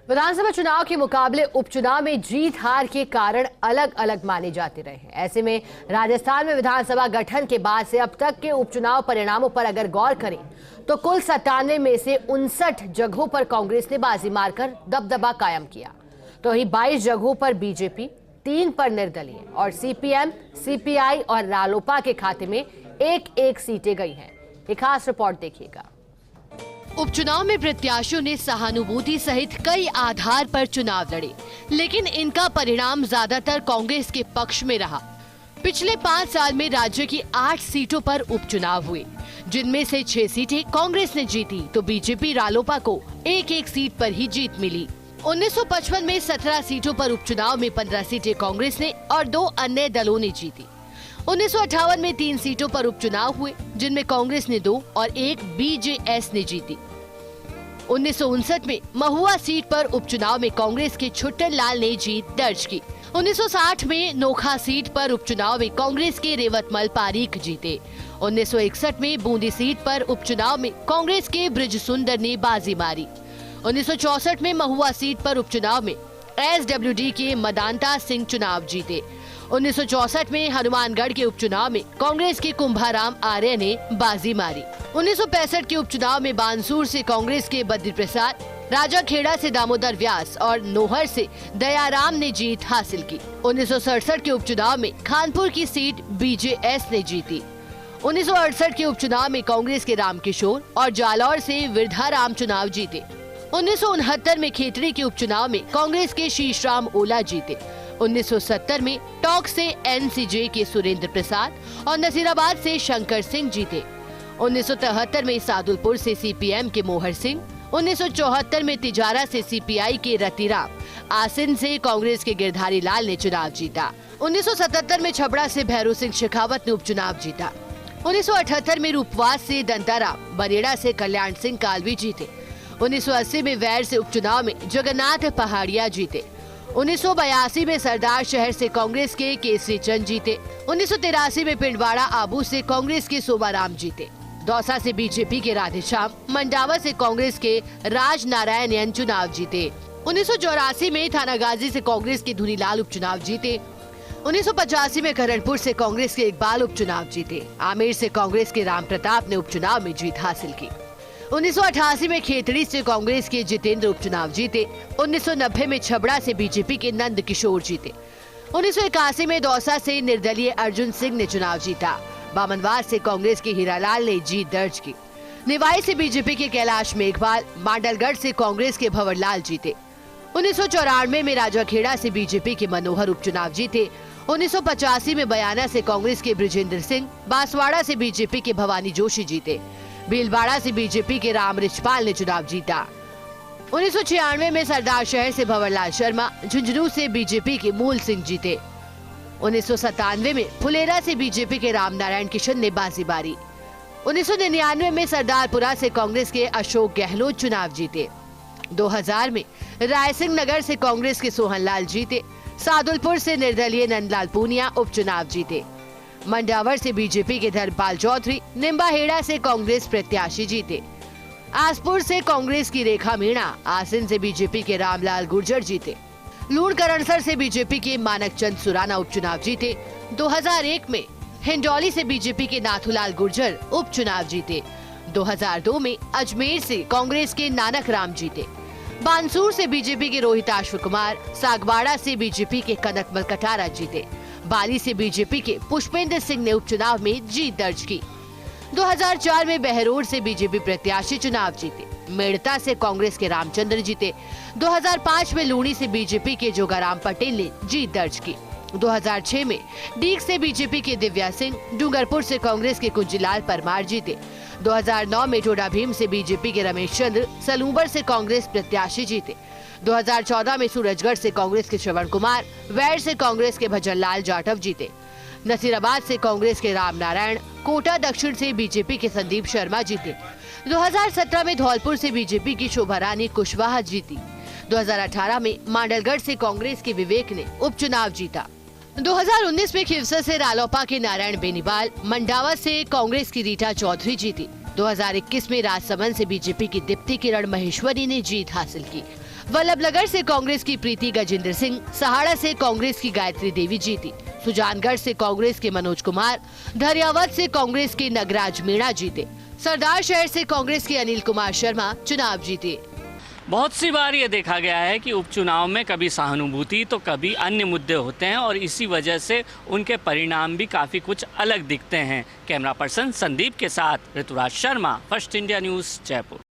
विधानसभा चुनाव के मुकाबले उपचुनाव में जीत हार के कारण अलग अलग माने जाते रहे हैं। ऐसे में राजस्थान में विधानसभा गठन के बाद से अब तक के उपचुनाव परिणामों पर अगर गौर करें तो कुल 97 में से 59 जगहों पर कांग्रेस ने बाजी मारकर दबदबा कायम किया, तो वहीं 22 जगहों पर बीजेपी, 3 पर निर्दलीय और सीपीएम, सीपीआई और रालोपा के खाते में एक एक सीटें गई हैं। एक खास रिपोर्ट देखिएगा। उपचुनाव में प्रत्याशियों ने सहानुभूति सहित कई आधार पर चुनाव लड़े, लेकिन इनका परिणाम ज्यादातर कांग्रेस के पक्ष में रहा। पिछले 5 साल में राज्य की 8 सीटों पर उपचुनाव हुए, जिनमें से 6 सीटें कांग्रेस ने जीती, तो बीजेपी रालोपा को एक एक सीट पर ही जीत मिली। 1955 में 17 सीटों पर उपचुनाव में 15 सीटें कांग्रेस ने और 2 अन्य दलों ने जीती। 1958 में 3 सीटों पर उपचुनाव हुए, जिनमें कांग्रेस ने 2 और 1 बीजेएस ने जीती। 1959 में महुआ सीट पर उपचुनाव में कांग्रेस के छुट्टन लाल ने जीत दर्ज की। 1960 में नोखा सीट पर उपचुनाव में कांग्रेस के रेवतमल पारीक जीते। 1961 में बूंदी सीट पर उपचुनाव में कांग्रेस के ब्रिज सुंदर ने बाजी मारी। 1964 में महुआ सीट पर उपचुनाव में एसडब्ल्यूडी के मदांता सिंह चुनाव जीते। 1964 में हनुमानगढ़ के उपचुनाव में कांग्रेस के कुंभाराम आर्य ने बाजी मारी। 1965 के उपचुनाव में बानसूर से कांग्रेस के बद्री प्रसाद, राजाखेड़ा से दामोदर व्यास और नोहर से दयाराम ने जीत हासिल की। 1967 के उपचुनाव में खानपुर की सीट बीजेएस ने जीती। 1968 के उपचुनाव में कांग्रेस के रामकिशोर और जालौर से विरधाराम चुनाव जीते। 1969 में खेतड़ी के उपचुनाव में कांग्रेस के शीशराम ओला जीते। 1970 में टोंक से एनसीजे के सुरेंद्र प्रसाद और नसीराबाद से शंकर सिंह जीते। 1973 में सादुलपुर से सीपीएम के मोहर सिंह, 1974 में तिजारा से सीपीआई के रतिराम, आसिन से कांग्रेस के गिरधारी लाल ने चुनाव जीता। 1977 में छबड़ा से भैरू सिंह शेखावत ने उपचुनाव जीता। 1978 में रूपवास से दंताराम, बरेड़ा से कल्याण सिंह कालवी जीते। 1980 में वैर से उपचुनाव में जगन्नाथ पहाड़िया जीते। 1982 में सरदार शहर से कांग्रेस के केसरी चंद जीते। 1983 में पिंडवाड़ा आबू से कांग्रेस के सोमाराम जीते। दौसा से बीजेपी के राधेश्याम, मंडावा से कांग्रेस के राज नारायण चुनाव जीते। 1984 में थानागाजी से कांग्रेस के धुनीलाल उपचुनाव जीते। 1985 में करणपुर से कांग्रेस के इकबाल उपचुनाव जीते। आमेर से कांग्रेस के राम प्रताप ने उपचुनाव में जीत हासिल की। 1988 में खेतड़ी से कांग्रेस के जितेंद्र उपचुनाव जीते। 1990 में छबड़ा से बीजेपी के नंद किशोर जीते। 1981 में दौसा से निर्दलीय अर्जुन सिंह ने चुनाव जीता। बामनवास से कांग्रेस के हीरालाल ने जीत दर्ज की। निवाई से बीजेपी के कैलाश मेघवाल, मांडलगढ़ से कांग्रेस के भंवरलाल जीते। 1994 में राजाखेड़ा से बीजेपी के मनोहर उपचुनाव जीते। 1985 में बयाना से कांग्रेस के ब्रिजेंद्र सिंह, बांसवाड़ा से बीजेपी के भवानी जोशी जीते। भीलवाड़ा से बीजेपी के राम रिचपाल ने चुनाव जीता। 1996 में सरदार शहर से भंवरलाल शर्मा, झुंझुनू से बीजेपी के मूल सिंह जीते। 1997 में फुलेरा से बीजेपी के राम नारायण किशन ने बाजी मारी। 1999 में सरदारपुरा से कांग्रेस के अशोक गहलोत चुनाव जीते। 2000 में रायसिंह नगर से कांग्रेस के सोहनलाल जीते। सादुलपुर से निर्दलीय नंदलाल पूनिया उपचुनाव जीते। मंडावर से बीजेपी के धर्मपाल चौधरी, निम्बाहेड़ा से कांग्रेस प्रत्याशी जीते। आसपुर से कांग्रेस की रेखा मीणा, आसिन से बीजेपी के रामलाल गुर्जर जीते। लूणकरणसर से बीजेपी के मानक चंद सुराना उपचुनाव जीते। 2001 में हिंडौली से बीजेपी के नाथूलाल गुर्जर उपचुनाव जीते। 2002 में अजमेर से कांग्रेस के नानक राम जीते। बानसूर से बीजेपी के रोहिताश्व कुमार, सागवाड़ा से बीजेपी के कनकमल कटारा जीते। बाली से बीजेपी के पुष्पेंद्र सिंह ने उपचुनाव में जीत दर्ज की। 2004 में बहरोड से बीजेपी प्रत्याशी चुनाव जीते। मेड़ता से कांग्रेस के रामचंद्र जीते। 2005 में लूणी से बीजेपी के जोगाराम पटेल ने जीत दर्ज की। 2006 में डीग से बीजेपी के दिव्या सिंह, डूंगरपुर से कांग्रेस के कुंजीलाल परमार जीते। 2009 में टोडा भीम से बीजेपी के रमेश चंद्र, सलूबर से कांग्रेस प्रत्याशी जीते। 2014 में सूरजगढ़ से कांग्रेस के श्रवण कुमार, वैर से कांग्रेस के भजनलाल जाटव जीते। नसीराबाद से कांग्रेस के राम नारायण, कोटा दक्षिण से बीजेपी के संदीप शर्मा जीते। 2017 में धौलपुर से बीजेपी की शोभा रानी कुशवाहा जीती। 2018 में मांडलगढ़ से कांग्रेस के विवेक ने उपचुनाव जीता। 2019 में खिवसर से रालोपा के नारायण बेनीवाल, मंडावा से कांग्रेस की रीटा चौधरी जीती। 2021 में राजसमंद से बीजेपी की दीप्ति किरण महेश्वरी ने जीत हासिल की। वल्लभनगर से कांग्रेस की प्रीति गजेंद्र सिंह, सहाड़ा से कांग्रेस की गायत्री देवी जीती, सुजानगढ़ से कांग्रेस के मनोज कुमार, धरियावद से कांग्रेस के नगराज मीणा जीते, सरदार शहर से कांग्रेस के अनिल कुमार शर्मा चुनाव जीते। बहुत सी बार ये देखा गया है कि उपचुनाव में कभी सहानुभूति तो कभी अन्य मुद्दे होते हैं और इसी वजह से उनके परिणाम भी काफ़ी कुछ अलग दिखते हैं। कैमरा पर्सन संदीप के साथ Rituraj Sharma, First India News, Jaipur.